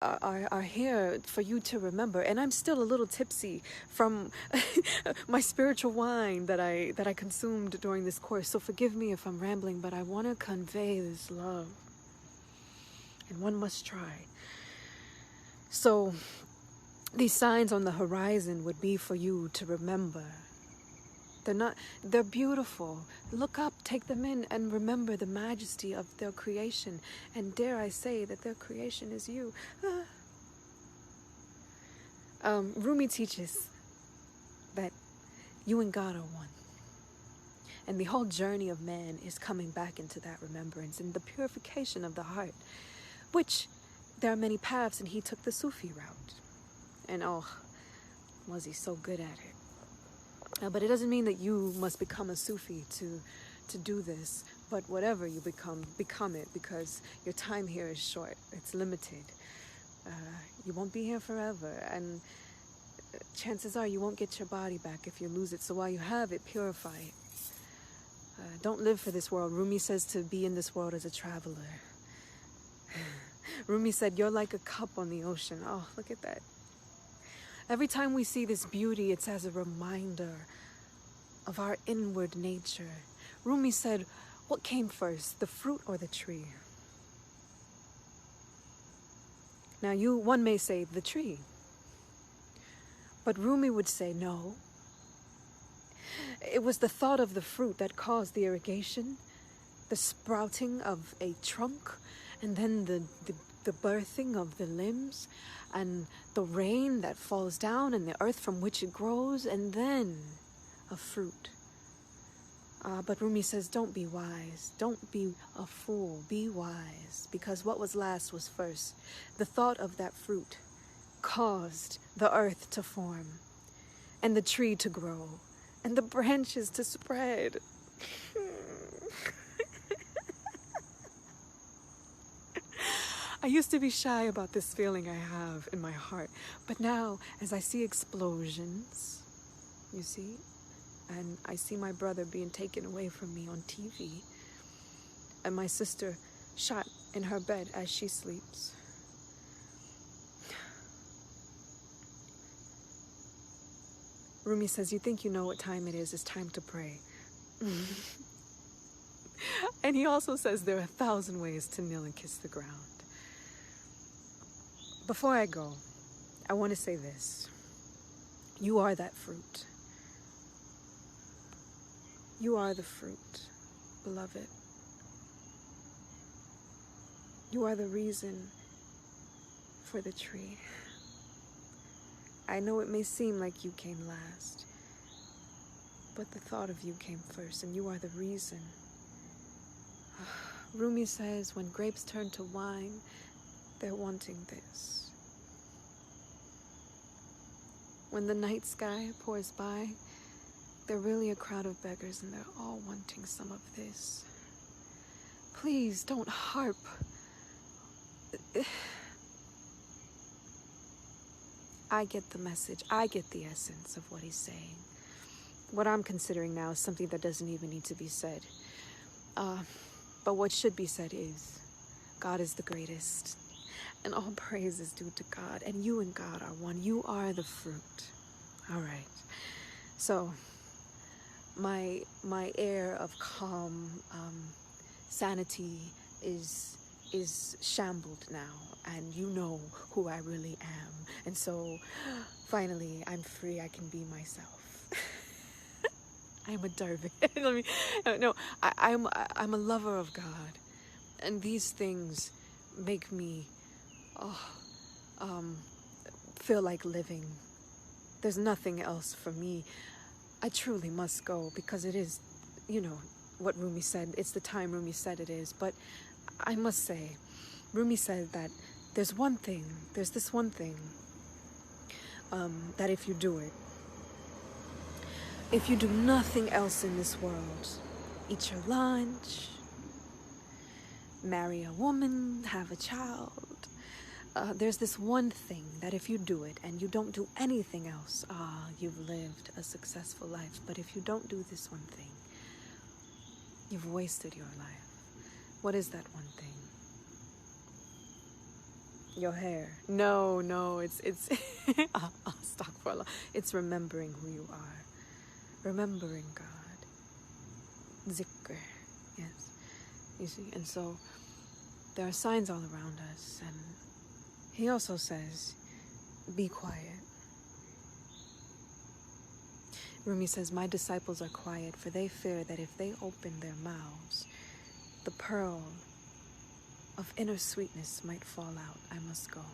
are here for you to remember. And I'm still a little tipsy from my spiritual wine that I consumed during this course. So forgive me if I'm rambling, but I want to convey this love. And one must try. So these signs on the horizon would be for you to remember. They're beautiful. Look up, take them in, and remember the majesty of their creation. And dare I say that their creation is you. Rumi teaches that you and God are one. And the whole journey of man is coming back into that remembrance and the purification of the heart, which there are many paths, and he took the Sufi route. And oh, was he so good at it. But it doesn't mean that you must become a Sufi to do this. But whatever you become it, because your time here is short. It's limited. You won't be here forever. And chances are you won't get your body back if you lose it. So while you have it, purify it. Don't live for this world. Rumi says to be in this world as a traveler. Rumi said, you're like a cup on the ocean. Oh, look at that. Every time we see this beauty, it's as a reminder of our inward nature. Rumi said, what came first, the fruit or the tree? Now one may say the tree. But Rumi would say no. It was the thought of the fruit that caused the irrigation, the sprouting of a trunk, and then the birthing of the limbs, and the rain that falls down, and the earth from which it grows, and then a fruit. But Rumi says, don't be wise. Don't be a fool. Be wise. Because what was last was first. The thought of that fruit caused the earth to form, and the tree to grow, and the branches to spread. I used to be shy about this feeling I have in my heart. But now, as I see explosions, you see, and I see my brother being taken away from me on TV, and my sister shot in her bed as she sleeps. Rumi says, you think you know what time it is? It's time to pray. And he also says there are 1,000 ways to kneel and kiss the ground. Before I go, I want to say this. You are that fruit. You are the fruit, beloved. You are the reason for the tree. I know it may seem like you came last, but the thought of you came first, and you are the reason. Rumi says, when grapes turn to wine, they're wanting this. When the night sky pours by, they're really a crowd of beggars, and they're all wanting some of this. Please don't harp. I get the message. I get the essence of what he's saying. What I'm considering now is something that doesn't even need to be said. But what should be said is, God is the greatest. And all praise is due to God. And you and God are one. You are the fruit. All right. So, my air of calm, sanity is shambled now, and you know who I really am. And so finally I'm free. I can be myself. I'm a dervish. I'm a lover of God, and these things make me feel like living. There's nothing else for me. I truly must go, because it is, what Rumi said. It's the time Rumi said it is. But I must say, Rumi said that there's this one thing, that if you do it, if you do nothing else in this world, eat your lunch, marry a woman, have a child, there's this one thing that if you do it and you don't do anything else, you've lived a successful life. But if you don't do this one thing, you've wasted your life. What is that one thing? your hair. No, it's astaghfirullah. It's remembering who you are. Remembering God. Zikr. Yes. You see, and so there are signs all around us, and he also says, be quiet. Rumi says, my disciples are quiet, for they fear that if they open their mouths, the pearl of inner sweetness might fall out. I must go.